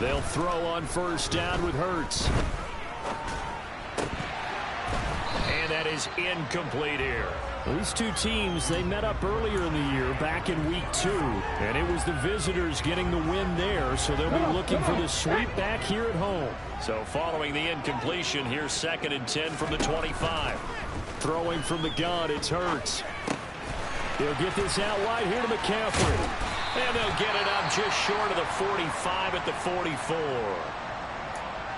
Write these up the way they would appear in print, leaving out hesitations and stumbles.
They'll throw on first down with Hurts. And that is incomplete here. These two teams, they met up earlier in the year, back in week 2. And it was the visitors getting the win there, so they'll be looking for the sweep back here at home. So following the incompletion, here's 2nd and 10 from the 25. Throwing from the gun, it's Hurts. They'll get this out wide here to McCaffrey. And they'll get it up just short of the 45 at the 44.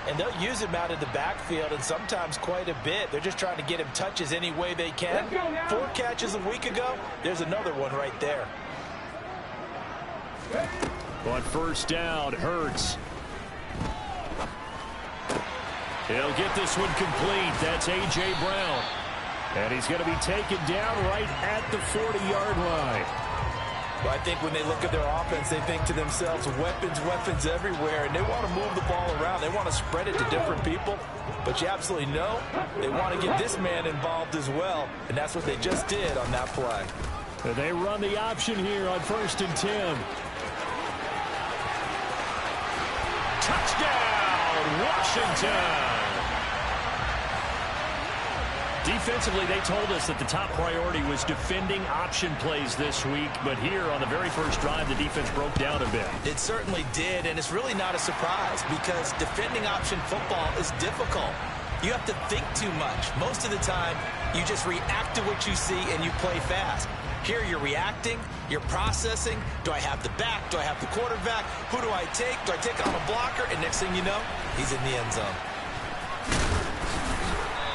And they'll use him out in the backfield, and sometimes quite a bit. They're just trying to get him touches any way they can. 4 catches a week ago. There's another one right there. On first down, Hurts. He'll get this one complete. That's A.J. Brown. And he's going to be taken down right at the 40-yard line. But I think when they look at their offense, they think to themselves, weapons, weapons everywhere, and they want to move the ball around. They want to spread it to different people. But you absolutely know they want to get this man involved as well, and that's what they just did on that play. And they run the option here on 1st and 10. Touchdown, Washington! Defensively, they told us that the top priority was defending option plays this week, but here on the very first drive, the defense broke down a bit. It certainly did, and it's really not a surprise because defending option football is difficult. You have to think too much. Most of the time, you just react to what you see and you play fast. Here you're reacting, you're processing. Do I have the back? Do I have the quarterback? Who do I take? Do I take on a blocker? And next thing you know, he's in the end zone.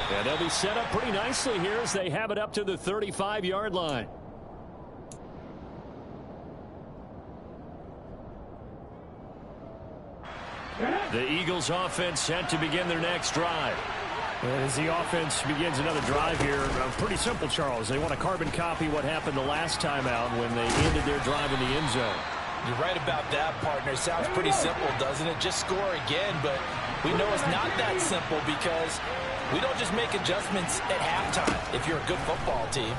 And they'll be set up pretty nicely here as they have it up to the 35-yard line. The Eagles offense set to begin their next drive. As the offense begins another drive here, pretty simple, Charles. They want to carbon copy what happened the last time out when they ended their drive in the end zone. You're right about that, partner. Sounds pretty simple, doesn't it? Just score again, but we know it's not that simple because we don't just make adjustments at halftime if you're a good football team.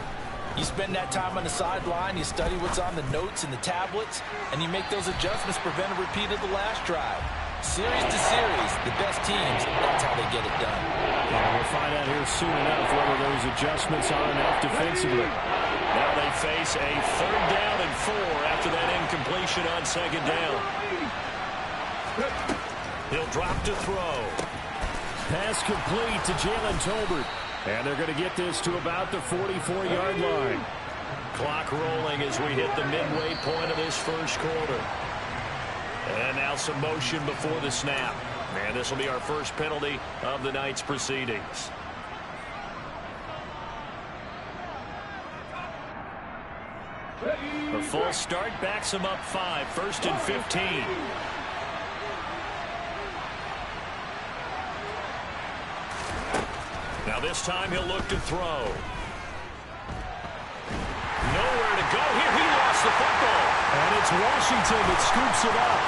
You spend that time on the sideline, you study what's on the notes and the tablets, and you make those adjustments, prevent a repeat of the last drive. Series to series, the best teams, that's how they get it done. Yeah, we'll find out here soon enough whether those adjustments are enough defensively. Now they face a 3rd down and 4 after that incompletion on 2nd down. He'll drop to throw. Pass complete to Jalen Tolbert. And they're going to get this to about the 44-yard line. Clock rolling as we hit the midway point of this first quarter. And now some motion before the snap. And this will be our first penalty of the night's proceedings. A false start backs him up 5. 1st and 15. Now this time he'll look to throw. Nowhere to go here. He lost the football. And it's Washington that scoops it up.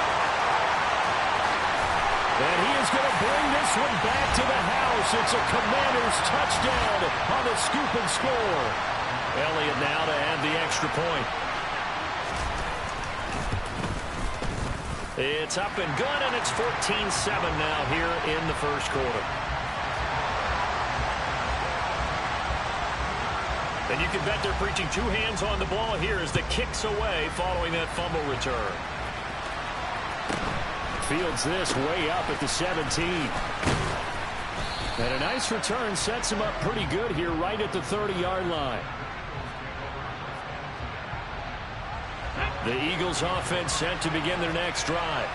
And he is going to bring this one back to the house. It's a Commanders touchdown on the scoop and score. Elliott now to add the extra point. It's up and good, and it's 14-7 now here in the first quarter. And you can bet they're preaching 2 hands on the ball here as the kick's away following that fumble return. Fields this way up at the 17. And a nice return sets him up pretty good here right at the 30-yard line. The Eagles offense set to begin their next drive.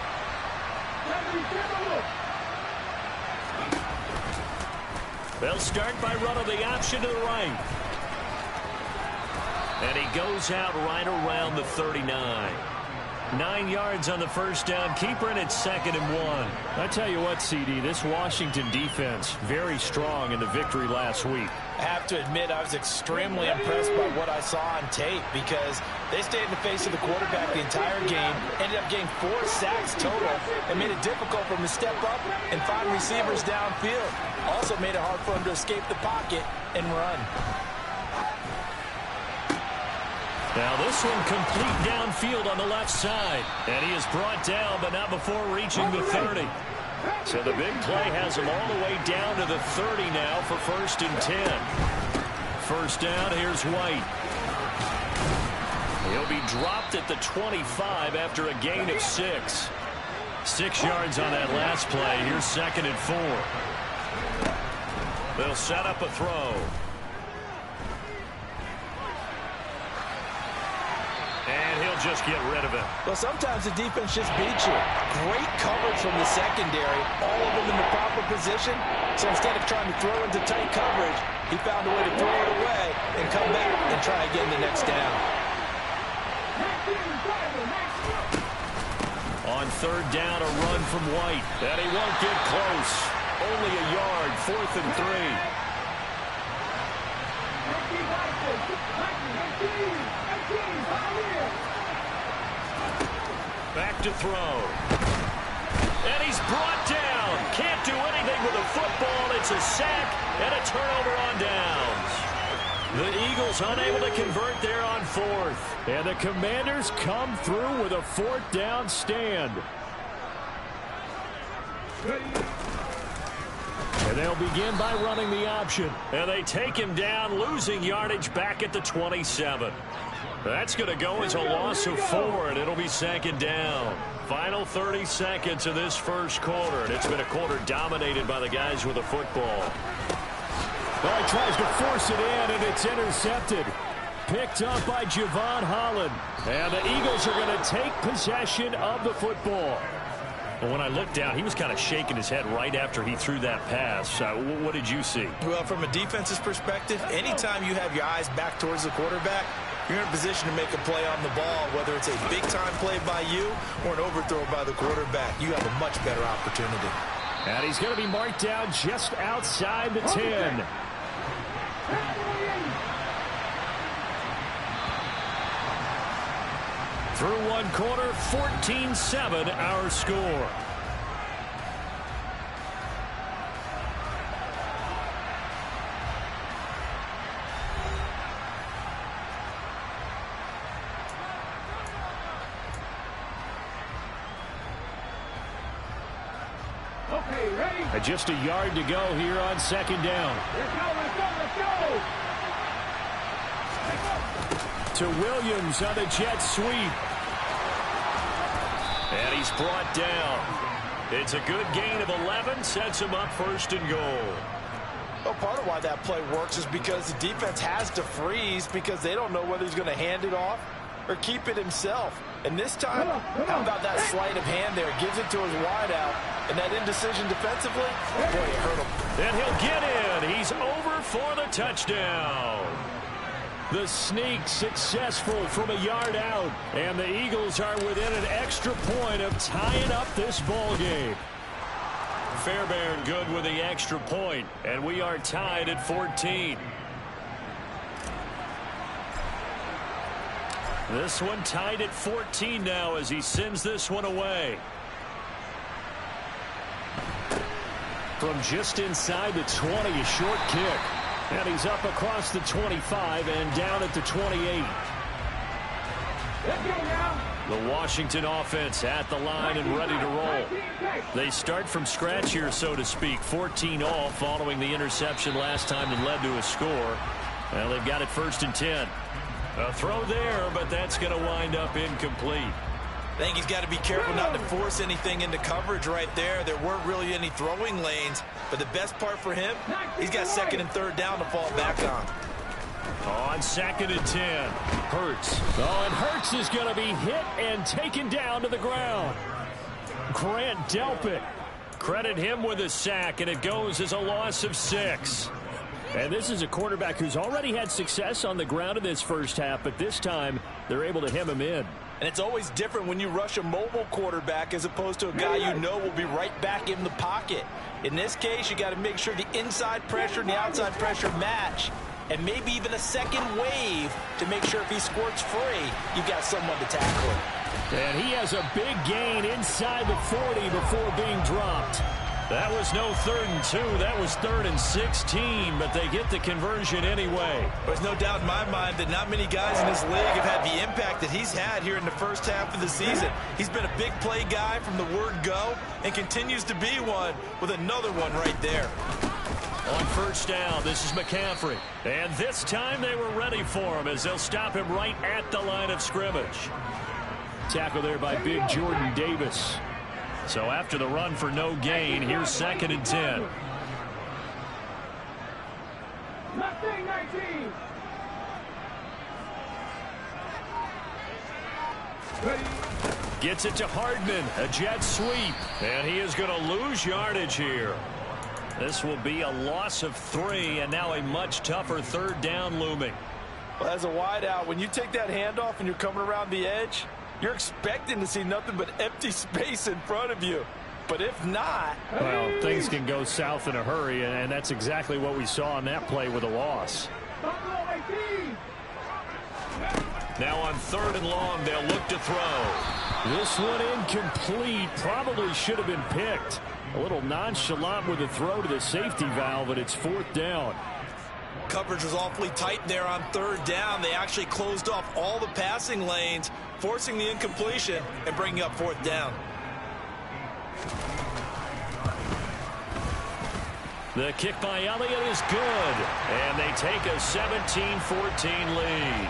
They'll start by running the option to the right. And he goes out right around the 39. 9 yards on the first down keeper, and it's 2nd and 1. I tell you what, CD, this Washington defense, very strong in the victory last week. I have to admit, I was extremely impressed by what I saw on tape because they stayed in the face of the quarterback the entire game, ended up getting 4 sacks total, and made it difficult for him to step up and find receivers downfield. Also made it hard for him to escape the pocket and run. Now this one complete downfield on the left side. And he is brought down, but not before reaching the 30. So the big play has him all the way down to the 30 now for 1st and 10. First down, here's White. He'll be dropped at the 25 after a gain of 6. 6 yards on that last play. Here's 2nd and 4. They'll set up a throw. And he'll just get rid of it. Well, sometimes the defense just beats you. Great coverage from the secondary. All of them in the proper position. So instead of trying to throw into tight coverage, he found a way to throw it away and come back and try again the next down. On 3rd down, a run from White. And he won't get close. Only a yard, 4th and 3. Back to throw. And he's brought down. Can't do anything with a football. It's a sack and a turnover on downs. The Eagles unable to convert there on 4th. And the Commanders come through with a 4th down stand. And they'll begin by running the option. And they take him down, losing yardage back at the 27. That's going to go as a loss of 4, and it'll be 2nd down. Final 30 seconds of this first quarter, and it's been a quarter dominated by the guys with the football. Well, he tries to force it in, and it's intercepted. Picked up by Javon Holland. And the Eagles are going to take possession of the football. Well, when I looked down, he was kind of shaking his head right after he threw that pass. What did you see? Well, from a defense's perspective, anytime you have your eyes back towards the quarterback, you're in a position to make a play on the ball, whether it's a big-time play by you or an overthrow by the quarterback. You have a much better opportunity. And he's going to be marked down just outside the 10. Through one quarter, 14-7 our score. And just a yard to go here on 2nd down. Let's go. To Williams on the jet sweep. And he's brought down. It's a good gain of 11, sets him up 1st and goal. Well, part of why that play works is because the defense has to freeze because they don't know whether he's going to hand it off or keep it himself. And this time, how about that sleight of hand there? Gives it to his wideout. And that indecision defensively, boy, it hurt him. And he'll get in. He's over for the touchdown. The sneak successful from a yard out. And the Eagles are within an extra point of tying up this ball game. Fairbairn good with the extra point. And we are tied at 14. This one tied at 14 now as he sends this one away. From just inside the 20, a short kick. And he's up across the 25 and down at the 28. Let's go now. The Washington offense at the line and ready to roll. They start from scratch here, so to speak. 14 all following the interception last time that led to a score. Well, they've got it 1st and 10. A throw there, but that's going to wind up incomplete. I think he's got to be careful not to force anything into coverage right there. There weren't really any throwing lanes, but the best part for him, he's got 2nd and 3rd down to fall back on. On 2nd and 10, Hurts. Oh, and Hurts is going to be hit and taken down to the ground. Grant Delpit. Credit him with a sack, and it goes as a loss of 6. And this is a quarterback who's already had success on the ground in this first half, but this time they're able to hem him in. And it's always different when you rush a mobile quarterback as opposed to a guy you know will be right back in the pocket. In this case, you got to make sure the inside pressure and the outside pressure match. And maybe even a second wave to make sure if he squirts free, you've got someone to tackle him. And he has a big gain inside the 40 before being dropped. That was no 3rd and 2. That was 3rd and 16, but they get the conversion anyway. There's no doubt in my mind that not many guys in this league have had the impact that he's had here in the first half of the season. He's been a big play guy from the word go and continues to be one with another one right there. On first down, this is McCaffrey. And this time they were ready for him as they'll stop him right at the line of scrimmage. Tackle there by big Jordan Davis. So after the run for no gain, here's 2nd and 10. Nothing, 19. Gets it to Hardman, a jet sweep. And he is going to lose yardage here. This will be a loss of 3, and now a much tougher 3rd down looming. Well, as a wideout, when you take that handoff and you're coming around the edge, you're expecting to see nothing but empty space in front of you. But if not... Well, things can go south in a hurry, and that's exactly what we saw on that play with a loss. Now on 3rd and long, they'll look to throw. This one incomplete. Probably should have been picked. A little nonchalant with the throw to the safety valve, but it's 4th down. Coverage was awfully tight there on 3rd down. They actually closed off all the passing lanes, forcing the incompletion and bringing up 4th down. The kick by Elliott is good, and they take a 17-14 lead.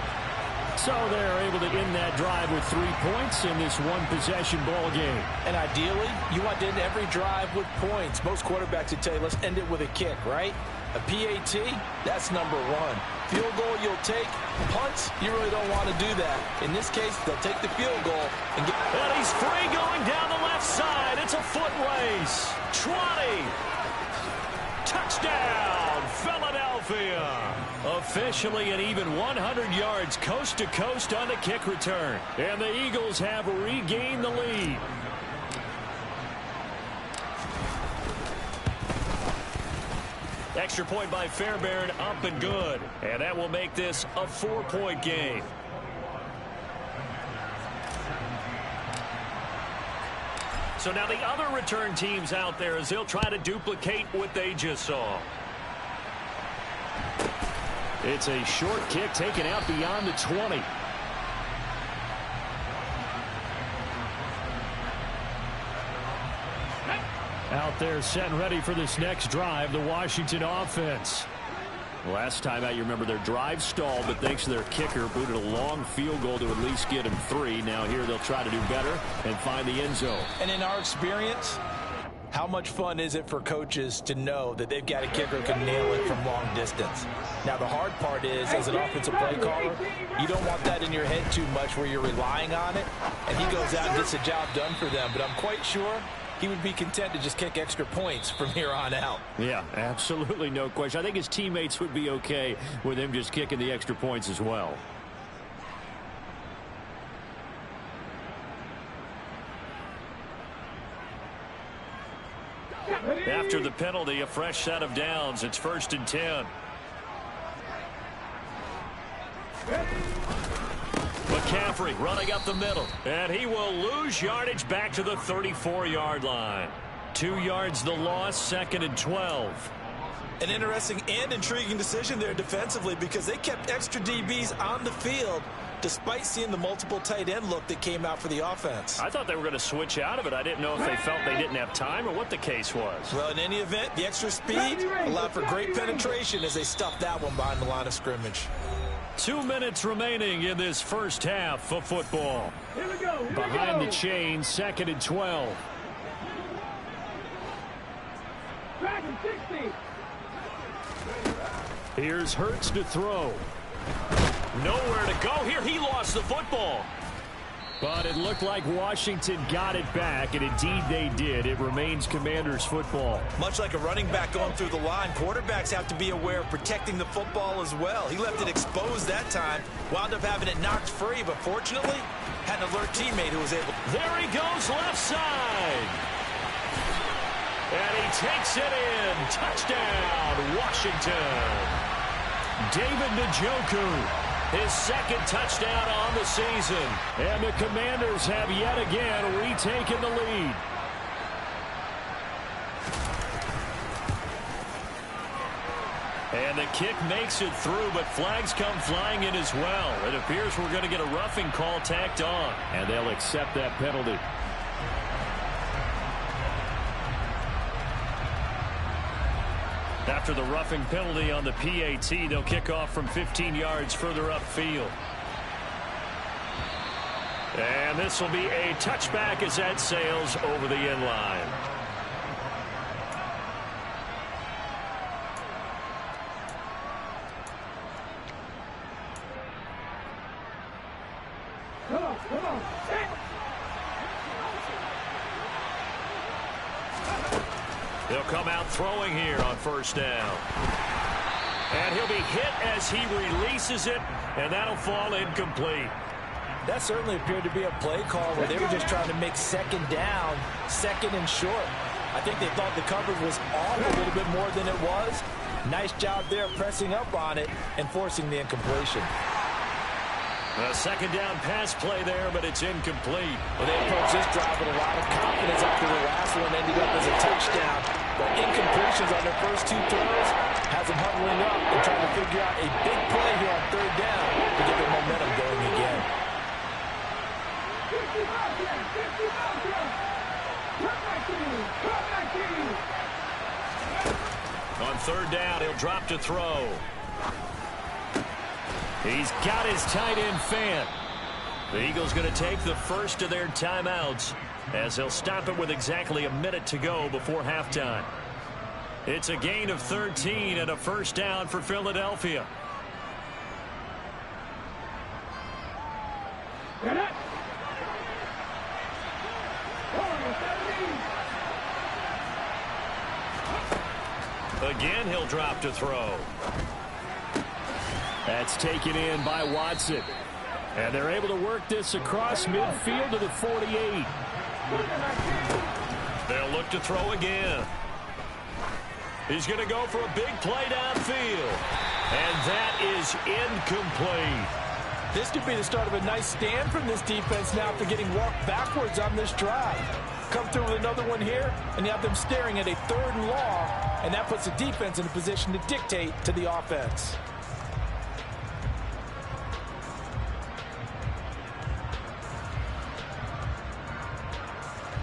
So they're able to end that drive with 3 points in this one-possession ball game. And ideally, you want to end every drive with points. Most quarterbacks would tell you, let's end it with a kick, right? A PAT, that's number 1. Field goal you'll take. Punts, you really don't want to do that. In this case, they'll take the field goal and get... And he's free going down the left side. It's a foot race. 20. Touchdown, Philadelphia. Officially an even 100 yards coast to coast on the kick return. And the Eagles have regained the lead. Extra point by Fairbairn, up and good. And that will make this a 4-point game. So now the other return teams out there as they'll try to duplicate what they just saw. It's a short kick taken out beyond the 20. Out there set and ready for this next drive, the Washington offense. Last time out, you remember their drive stalled, but thanks to their kicker, booted a long field goal to at least get him 3. Now here they'll try to do better and find the end zone. And in our experience, how much fun is it for coaches to know that they've got a kicker who can nail it from long distance? Now, the hard part is, as an offensive play caller, you don't want that in your head too much where you're relying on it, and he goes out and gets the job done for them. But I'm quite sure he would be content to just kick extra points from here on out. Yeah, absolutely no question. I think his teammates would be okay with him just kicking the extra points as well. After the penalty, a fresh set of downs. It's 1st and 10. McCaffrey running up the middle, and he will lose yardage back to the 34-yard line. 2 yards the loss, 2nd and 12. An interesting and intriguing decision there defensively because they kept extra DBs on the field despite seeing the multiple tight end look that came out for the offense. I thought they were going to switch out of it. I didn't know if they felt they didn't have time or what the case was. Well, in any event, the extra speed allowed for great penetration as they stuffed that one behind the line of scrimmage. 2 minutes remaining in this first half of football. Here we go. Behind the chain, 2nd and 12. Back in 60. Here's Hurts to throw. Nowhere to go here. He lost the football. But it looked like Washington got it back, and indeed they did. It remains Commanders football. Much like a running back going through the line, quarterbacks have to be aware of protecting the football as well. He left it exposed that time, wound up having it knocked free, but fortunately had an alert teammate who was able. There he goes, left side. And he takes it in. Touchdown, Washington. David Njoku. His 2nd touchdown on the season. And the Commanders have yet again retaken the lead. And the kick makes it through, but flags come flying in as well. It appears we're going to get a roughing call tacked on. And they'll accept that penalty. After the roughing penalty on the PAT, they'll kick off from 15 yards further upfield. And this will be a touchback as that sails over the end line. Come on. He'll come out throwing here on first down. And he'll be hit as he releases it, and that'll fall incomplete. That certainly appeared to be a play call where they were just trying to make second down, second and short. I think they thought the coverage was off a little bit more than it was. Nice job there pressing up on it and forcing the incompletion. A second down pass play there, but it's incomplete. Well, they approached this drive with a lot of confidence after the last one ended up as a touchdown. But incompletions on their first two throws has them huddling up and trying to figure out a big play here on third down to get their momentum going again. 50 On third down, he'll drop to throw. He's got his tight end fan. The Eagles going to take the first of their timeouts as they'll stop it with exactly a minute to go before halftime. It's a gain of 13 and a first down for Philadelphia. Again, he'll drop to throw. That's taken in by Watson. And they're able to work this across midfield to the 48. They'll look to throw again. He's going to go for a big play downfield. And that is incomplete. This could be the start of a nice stand from this defense now after getting walked backwards on this drive. Come through with another one here, and you have them staring at a 3rd and long, and that puts the defense in a position to dictate to the offense.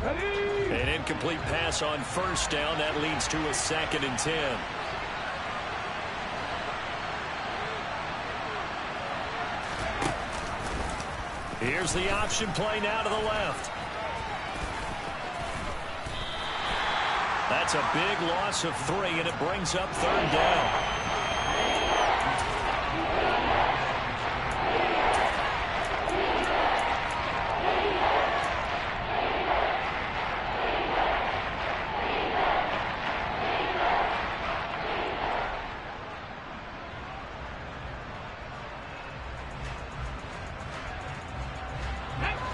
An incomplete pass on first down. That leads to a 2nd and 10. Here's the option play now to the left. That's a big loss of 3, and it brings up 3rd down.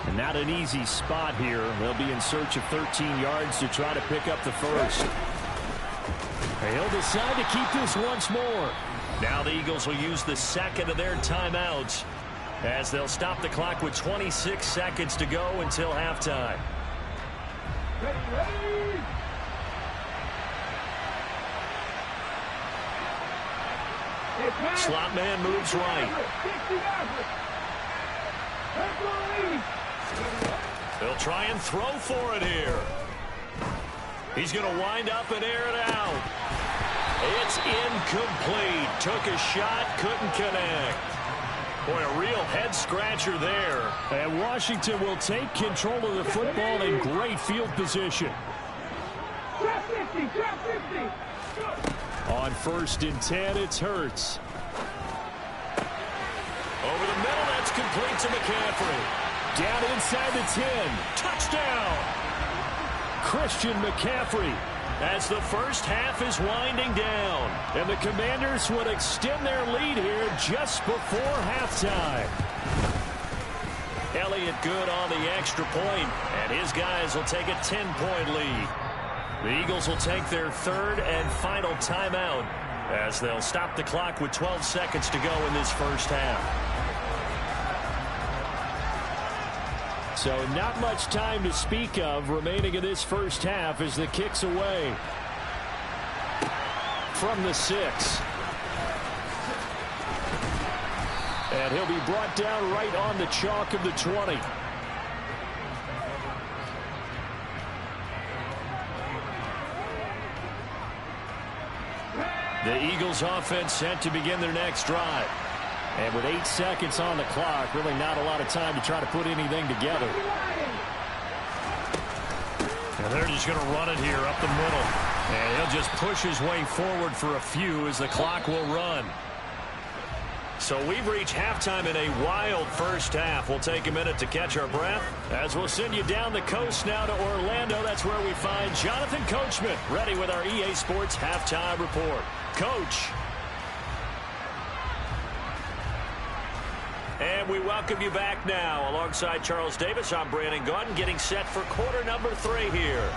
And not an easy spot here. They'll be in search of 13 yards to try to pick up the first. He'll decide to keep this once more. Now the Eagles will use the 2nd of their timeouts as they'll stop the clock with 26 seconds to go until halftime. Slot man moves right. They'll try and throw for it here. He's going to wind up and air it out. It's incomplete. Took a shot, couldn't connect. Boy, a real head-scratcher there. And Washington will take control of the football in great field position. On 1st and 10, it's Hurts. Over the middle, that's complete to McCaffrey. Down inside the 10. Touchdown! Christian McCaffrey as the first half is winding down. And the Commanders would extend their lead here just before halftime. Elliott good on the extra point, and his guys will take a 10-point lead. The Eagles will take their 3rd and final timeout as they'll stop the clock with 12 seconds to go in this first half. So not much time to speak of remaining in this first half as the kick's away. From the 6. And he'll be brought down right on the chalk of the 20. The Eagles offense set to begin their next drive. And with 8 seconds on the clock, really not a lot of time to try to put anything together. And they're just going to run it here up the middle. And he'll just push his way forward for a few as the clock will run. So we've reached halftime in a wild first half. We'll take a minute to catch our breath as we'll send you down the coast now to Orlando. That's where we find Jonathan Coachman ready with our EA Sports halftime report. Coach. And we welcome you back now. Alongside Charles Davis, I'm Brandon Gaudin, getting set for quarter number 3 here.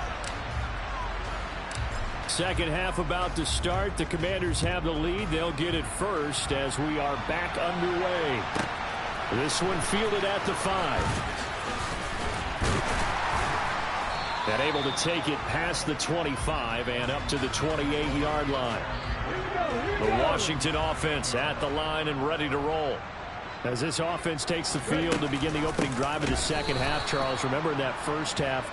Second half about to start. The Commanders have the lead. They'll get it first as we are back underway. This one fielded at the 5. And able to take it past the 25 and up to the 28-yard line. The Washington offense at the line and ready to roll. As this offense takes the field to begin the opening drive of the second half, Charles, remember in that first half,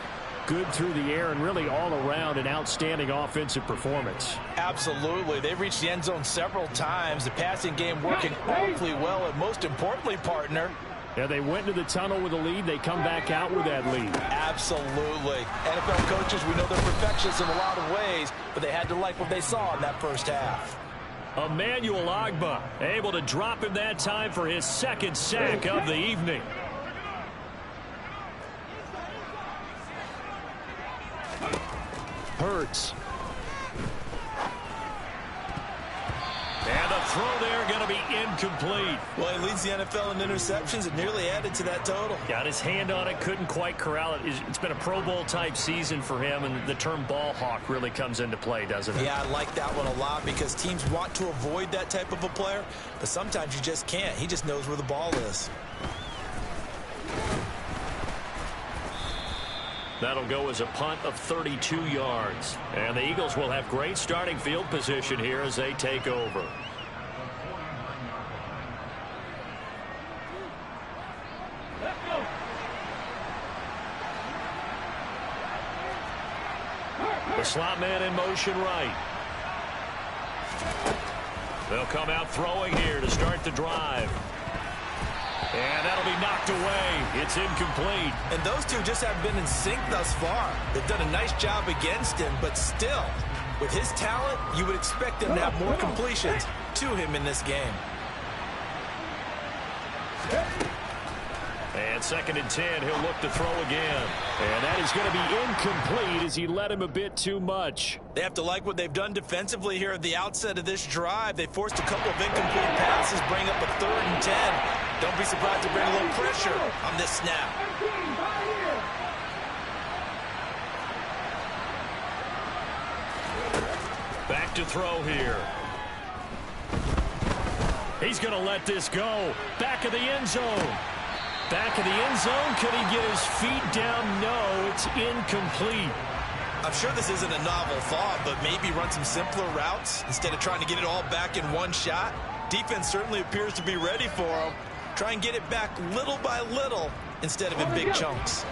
good through the air and really all around an outstanding offensive performance. Absolutely. They've reached the end zone several times. The passing game working awfully well, and most importantly, partner, yeah, they went into the tunnel with a lead. They come back out with that lead. Absolutely. NFL coaches, we know they're perfectionists in a lot of ways, but they had to like what they saw in that first half. Emmanuel Ogbah able to drop him that time for his second sack of the evening. Hurts. And the throw there going to be incomplete. Well, he leads the NFL in interceptions and nearly added to that total. Got his hand on it, couldn't quite corral it. It's been a Pro Bowl type season for him, and the term ball hawk really comes into play, doesn't it? Yeah, I like that one a lot because teams want to avoid that type of a player, but sometimes you just can't. He just knows where the ball is. That'll go as a punt of 32 yards. And the Eagles will have great starting field position here as they take over. The slot man in motion right. They'll come out throwing here to start the drive. And that'll be knocked away. It's incomplete. And those two just haven't been in sync thus far. They've done a nice job against him, but still, with his talent, you would expect them to have more completions to him in this game. And 2nd and 10, he'll look to throw again. And that is going to be incomplete as he led him a bit too much. They have to like what they've done defensively here at the outset of this drive. They forced a couple of incomplete passes, bring up a 3rd and 10. Don't be surprised to bring a little pressure on this snap. Back to throw here. He's going to let this go. Back of the end zone. Back of the end zone. Could he get his feet down? No, it's incomplete. I'm sure this isn't a novel thought, but maybe run some simpler routes instead of trying to get it all back in one shot. Defense certainly appears to be ready for him. Try and get it back little by little instead of in big chunks.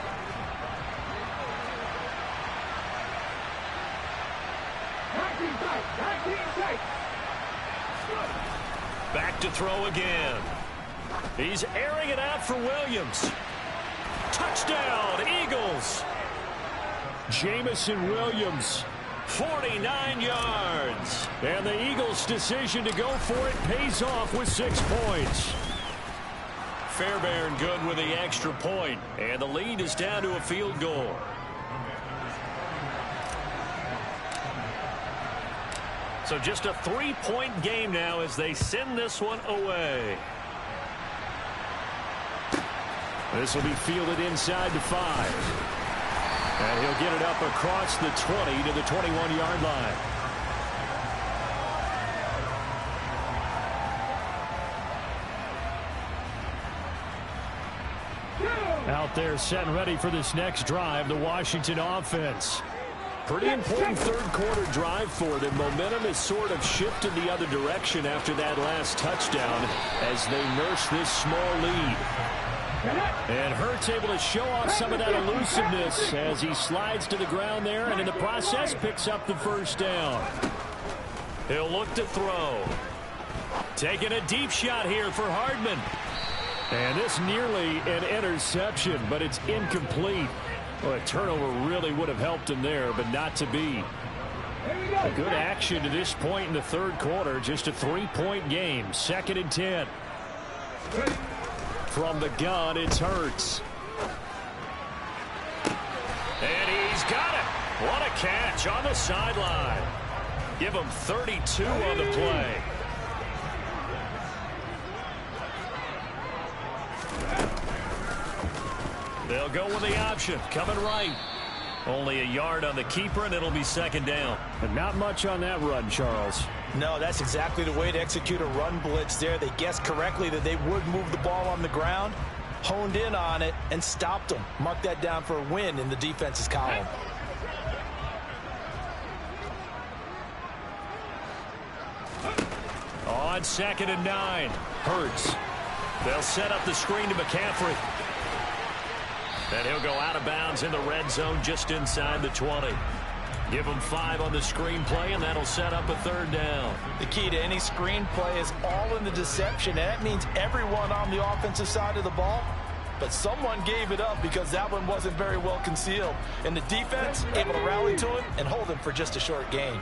Back to throw again. He's airing it out for Williams. Touchdown, Eagles. Jamison Williams, 49 yards. And the Eagles' decision to go for it pays off with 6 points. Fairbairn good with the extra point, and the lead is down to a field goal. So just a 3-point game now as they send this one away. This will be fielded inside the 5. And he'll get it up across the 20 to the 21-yard line. Out there set and ready for this next drive, the Washington offense. Pretty important third-quarter drive for them. Momentum has sort of shifted the other direction after that last touchdown as they nurse this small lead. And Hurts able to show off some of that elusiveness as he slides to the ground there and in the process picks up the first down. He'll look to throw. Taking a deep shot here for Hardman. And this nearly an interception, but it's incomplete. Well, a turnover really would have helped him there, but not to be. A good action to this point in the third quarter. Just a 3-point game. 2nd and 10. From the gun, it's Hurts. And he's got it. What a catch on the sideline. Give him 32 on the play. They'll go with the option. Coming right. Only a yard on the keeper, and it'll be 2nd down. And not much on that run, Charles. No, that's exactly the way to execute a run blitz there. They guessed correctly that they would move the ball on the ground, honed in on it, and stopped them. Mark that down for a win in the defense's column. On 2nd and 9. Hurts. They'll set up the screen to McCaffrey. And he'll go out of bounds in the red zone just inside the 20. Give him 5 on the screen play, and that'll set up a 3rd down. The key to any screen play is all in the deception. And that means everyone on the offensive side of the ball. But someone gave it up because that one wasn't very well concealed. And the defense able to rally to it and hold him for just a short gain.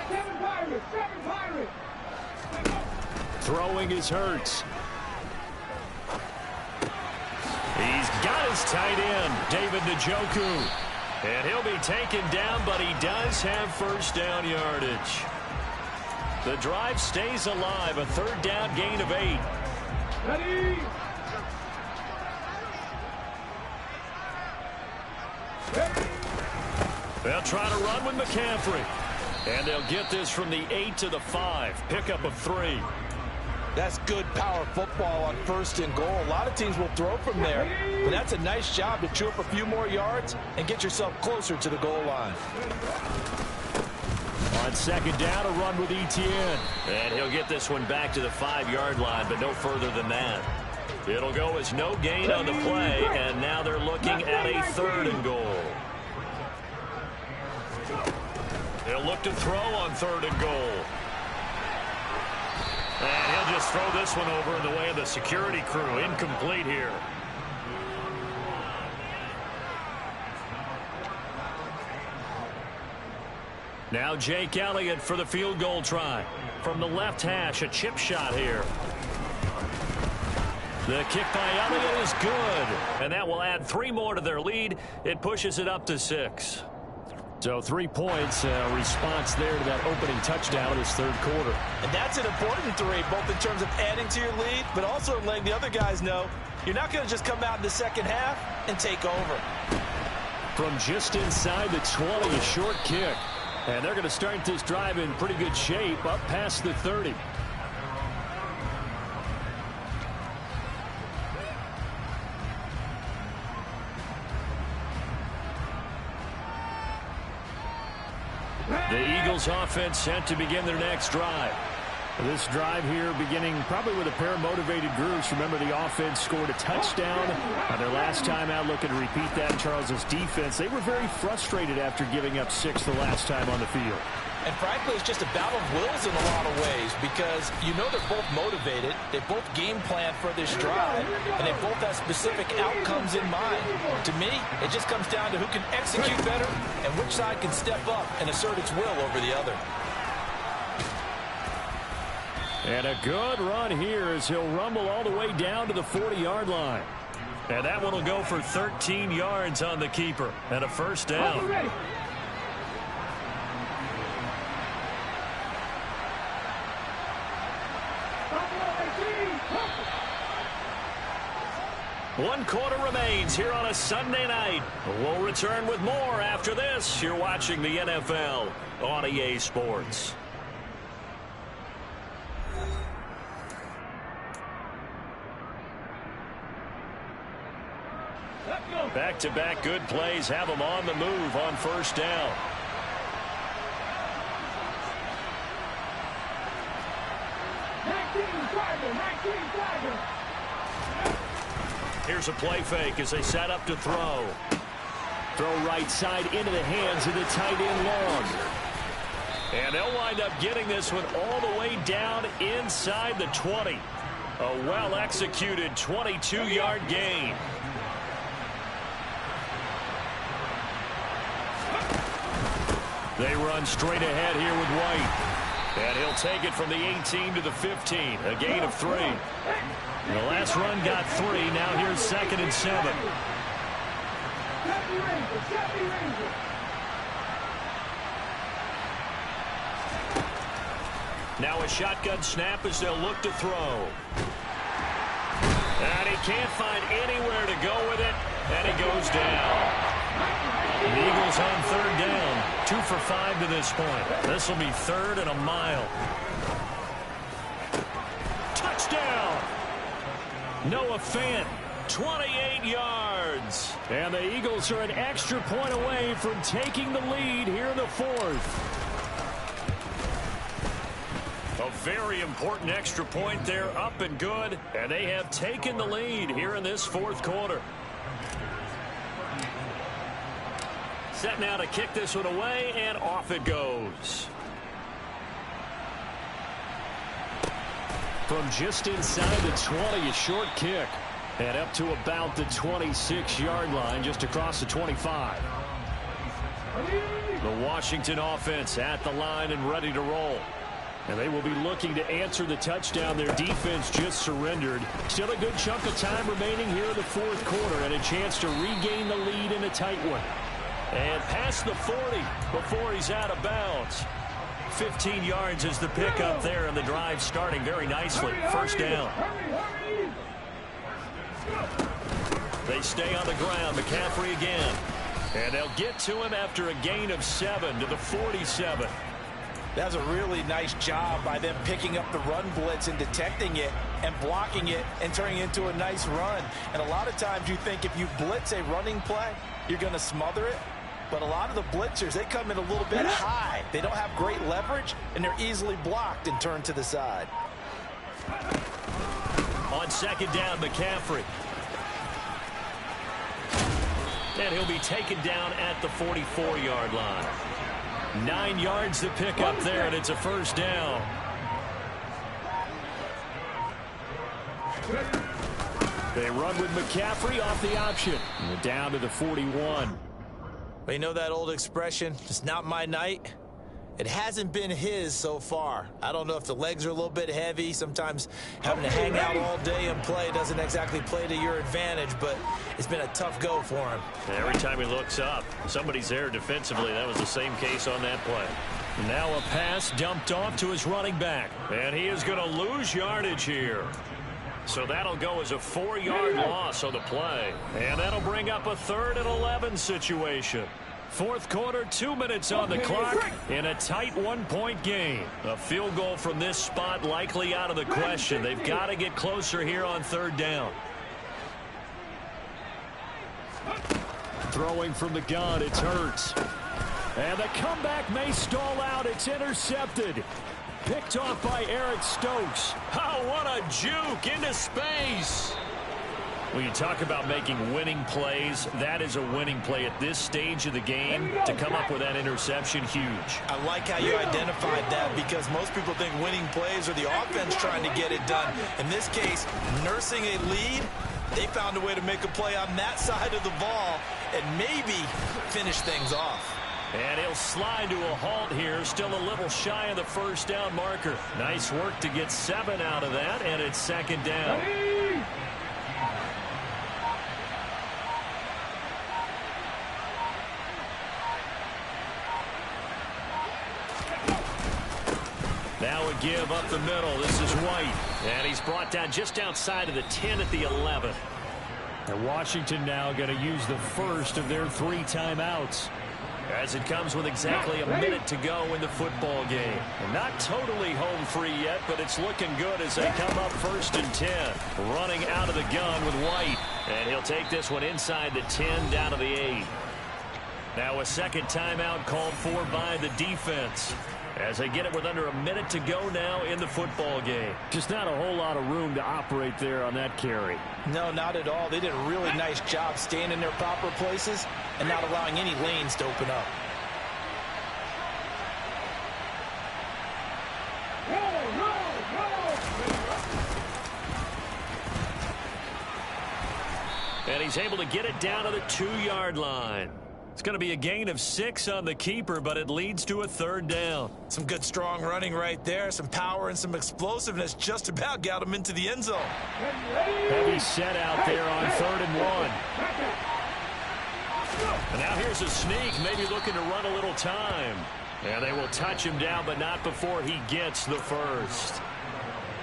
7 Pirates, 7 Pirates. Throwing is Hurts. He's got his tight end, David Njoku. And he'll be taken down, but he does have first down yardage. The drive stays alive, a 3rd down gain of 8. Ready. They'll try to run with McCaffrey. And they'll get this from the 8 to the 5. Pickup of 3. That's good power football on 1st and goal. A lot of teams will throw from there, but that's a nice job to chew up a few more yards and get yourself closer to the goal line. On 2nd down, a run with Etienne. And he'll get this one back to the 5-yard line, but no further than that. It'll go as no gain on the play, and now they're looking at a 3rd and goal. They'll look to throw on 3rd and goal. And he'll just throw this one over in the way of the security crew. Incomplete here. Now Jake Elliott for the field goal try. From the left hash, a chip shot here. The kick by Elliott is good. And that will add 3 more to their lead. It pushes it up to 6. So 3 points, response there to that opening touchdown of this 3rd quarter. And that's an important 3, both in terms of adding to your lead, but also letting the other guys know you're not going to just come out in the 2nd half and take over. From just inside the 20, a short kick. And they're going to start this drive in pretty good shape, up past the 30. The Eagles offense set to begin their next drive. This drive here beginning probably with a pair of motivated groups. Remember, the offense scored a touchdown their last time out. Looking to repeat that in Charles's defense. They were very frustrated after giving up 6 the last time on the field. And frankly, it's just a battle of wills in a lot of ways because you know they're both motivated. They both game plan for this drive, and they both have specific outcomes in mind. To me, it just comes down to who can execute better and which side can step up and assert its will over the other. And a good run here as he'll rumble all the way down to the 40-yard line. And that one will go for 13 yards on the keeper and a first down. One quarter remains here on a Sunday night. We'll return with more after this. You're watching the NFL on EA Sports. Let's go. Back-to-back good plays have them on the move on first down. Here's a play fake as they set up to throw. Throw right side into the hands of the tight end Long. And they'll wind up getting this one all the way down inside the 20. A well-executed 22-yard gain. They run straight ahead here with White. And he'll take it from the 18 to the 15. A gain of 3. The last run got 3. Now here's 2nd and 7. Now a shotgun snap as they'll look to throw. And he can't find anywhere to go with it. And he goes down. The Eagles on 3rd down. 2 for 5 to this point. This will be 3rd and a mile. Touchdown! Noah Fant, 28 yards. And the Eagles are an extra point away from taking the lead here in the 4th. A very important extra point there, up and good. And they have taken the lead here in this 4th quarter. Set now to kick this one away, and off it goes. From just inside the 20, a short kick. And up to about the 26-yard line, just across the 25. The Washington offense at the line and ready to roll. And they will be looking to answer the touchdown their defense just surrendered. Still a good chunk of time remaining here in the 4th quarter, and a chance to regain the lead in a tight one. And past the 40 before he's out of bounds. 15 yards is the pickup there, and the drive starting very nicely. First down. They stay on the ground. McCaffrey again. And they'll get to him after a gain of 7 to the 47. That was a really nice job by them picking up the run blitz and detecting it and blocking it and turning it into a nice run. And a lot of times you think if you blitz a running play, you're going to smother it. But a lot of the blitzers, they come in a little bit high. They don't have great leverage, and they're easily blocked and turned to the side. On 2nd down, McCaffrey. And he'll be taken down at the 44-yard line. 9 yards to pick up there, and it's a first down. They run with McCaffrey off the option. And down to the 41. Well, you know that old expression, it's not my night? It hasn't been his so far. I don't know if the legs are a little bit heavy. Sometimes having to hang out all day and play doesn't exactly play to your advantage, but it's been a tough go for him. Every time he looks up, somebody's there defensively. That was the same case on that play. Now a pass dumped off to his running back. And he is going to lose yardage here. So that'll go as a 4-yard loss on the play. And that'll bring up a 3rd and 11 situation. 4th quarter, 2 minutes on the clock in a tight 1-point game. A field goal from this spot likely out of the question. They've got to get closer here on 3rd down. Throwing from the gun, it's Hurts. And the comeback may stall out. It's intercepted. Picked off by Eric Stokes. Oh, what a juke into space. When you talk about making winning plays, that is a winning play at this stage of the game. To come up with that interception, huge. I like how you identified that, because most people think winning plays are the offense trying to get it done. In this case, nursing a lead, they found a way to make a play on that side of the ball and maybe finish things off. And he'll slide to a halt here, still a little shy of the first down marker. Nice work to get 7 out of that, and it's 2nd down. Now a give up the middle. This is White. And he's brought down just outside of the 10 at the 11. And Washington now going to use the first of their 3 timeouts. as it comes with exactly a minute to go in the football game. And not totally home free yet, but it's looking good as they come up 1st and 10. Running out of the gun with White. And he'll take this one inside the 10 down to the 8. Now a second timeout called for by the defense, as they get it with under a minute to go now in the football game. Just not a whole lot of room to operate there on that carry. No, not at all. They did a really nice job staying in their proper places and not allowing any lanes to open up. And he's able to get it down to the 2-yard line. It's going to be a gain of 6 on the keeper, but it leads to a 3rd down. Some good strong running right there. Some power and some explosiveness just about got him into the end zone. Heavy set out there on 3rd and 1. And now here's a sneak, maybe looking to run a little time. And they will touch him down, but not before he gets the first.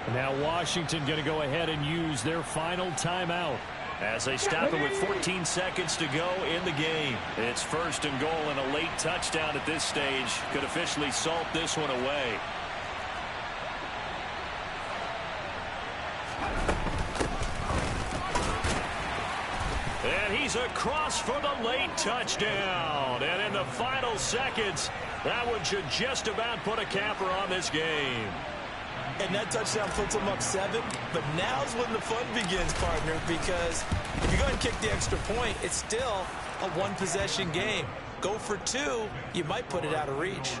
And now Washington going to go ahead and use their final timeout, as they stop it with 14 seconds to go in the game. It's 1st and goal, and a late touchdown at this stage could officially salt this one away. And he's across for the late touchdown. And in the final seconds, that one should just about put a capper on this game. And that touchdown puts them up 7. But now's when the fun begins, partner, because if you go ahead and kick the extra point, it's still a one-possession game. Go for 2, you might put it out of reach.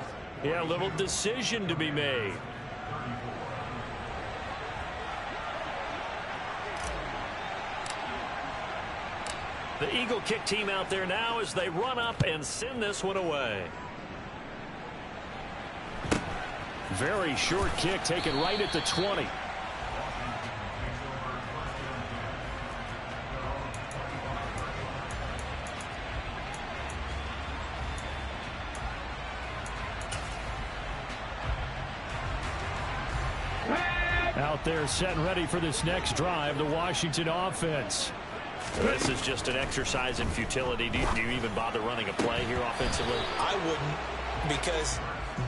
Yeah, a little decision to be made. The Eagle kick team out there now as they run up and send this one away. Very short kick taken right at the 20. Out there set and ready for this next drive, the Washington offense. This is just an exercise in futility. Do you even bother running a play here offensively? I wouldn't, because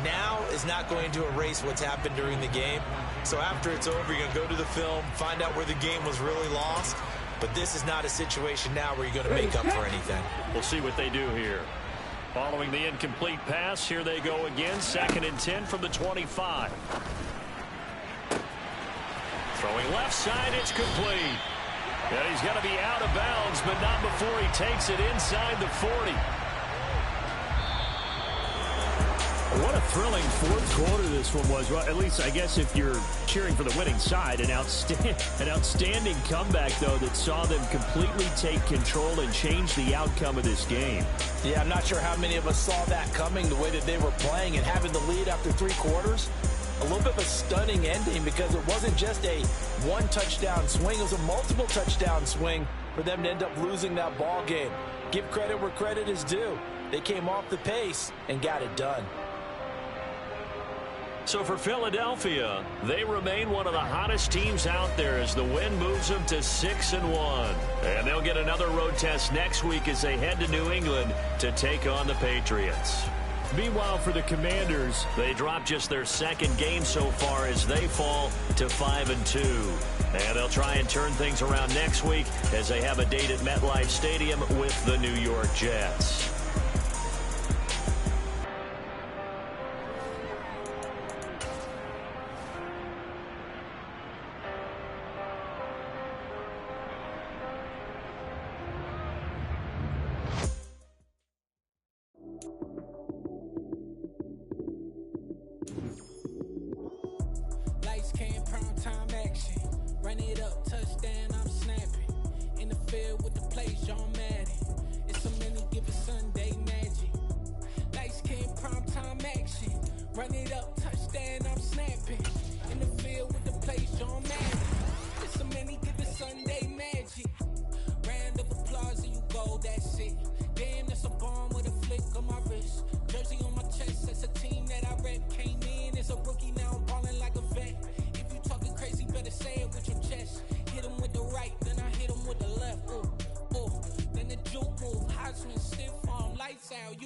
now is not going to erase what's happened during the game. So after it's over, you're going to go to the film, find out where the game was really lost. But this is not a situation now where you're going to make up for anything. We'll see what they do here. Following the incomplete pass, here they go again. 2nd and 10 from the 25. Throwing left side, it's complete. And he's got to be out of bounds, but not before he takes it inside the 40. What a thrilling 4th quarter this one was. Well, at least I guess if you're cheering for the winning side, an outstanding comeback, though, that saw them completely take control and change the outcome of this game. Yeah, I'm not sure how many of us saw that coming, the way that they were playing and having the lead after 3 quarters. A little bit of a stunning ending, because it wasn't just a one-touchdown swing. It was a multiple touchdown swing for them to end up losing that ball game. Give credit where credit is due. They came off the pace and got it done. So for Philadelphia, they remain one of the hottest teams out there as the win moves them to 6-1. And they'll get another road test next week as they head to New England to take on the Patriots. Meanwhile, for the Commanders, they drop just their 2nd game so far as they fall to 5-2. And they'll try and turn things around next week as they have a date at MetLife Stadium with the New York Jets.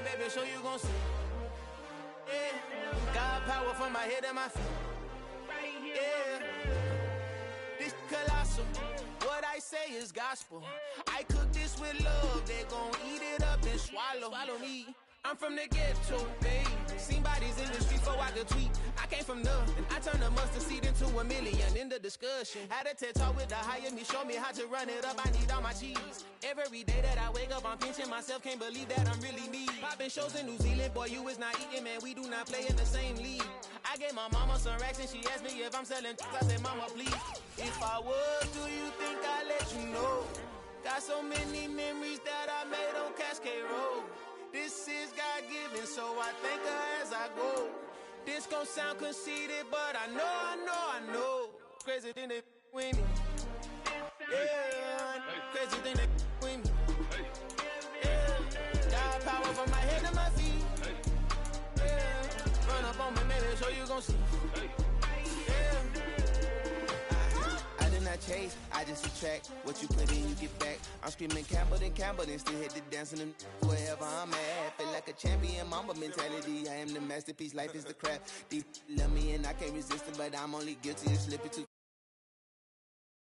moment, baby, show you gon' see. Yeah, God power from my head to my feet. Yeah, this colossal. What I say is gospel. I cook this with love. They gon' eat it up and swallow me. I'm from the ghetto, baby. Seen bodies in the street before I could tweet. I came from nothing. I turned a mustard seed into a million in the discussion. Had a TED talk with the higher me, show me how to run it up. I need all my cheese. Every day that I wake up, I'm pinching myself. Can't believe that I'm really me. Popping shows in New Zealand, boy, you is not eating, man. We do not play in the same league. I gave my mama some racks and she asked me if I'm selling. I said, mama, please. If I was, do you think I'd let you know? Got so many memories that I made on Cascade Road. This is God-given, so I thank her as I go. This gon' sound conceited, but I know. Crazy thing they with me. Yeah, crazy thing they with me. Yeah, God power from my head to my feet. Yeah, run up on me, maybe so you gon' see. Yeah. I did not chase, I just attract. What you put in, you get back. I'm screaming Campbell, then still hit the dancing and wherever I'm at. Feel like a champion, mamba mentality. I am the masterpiece, life is the crap. Deep love me and I can't resist it, but I'm only guilty of slipping too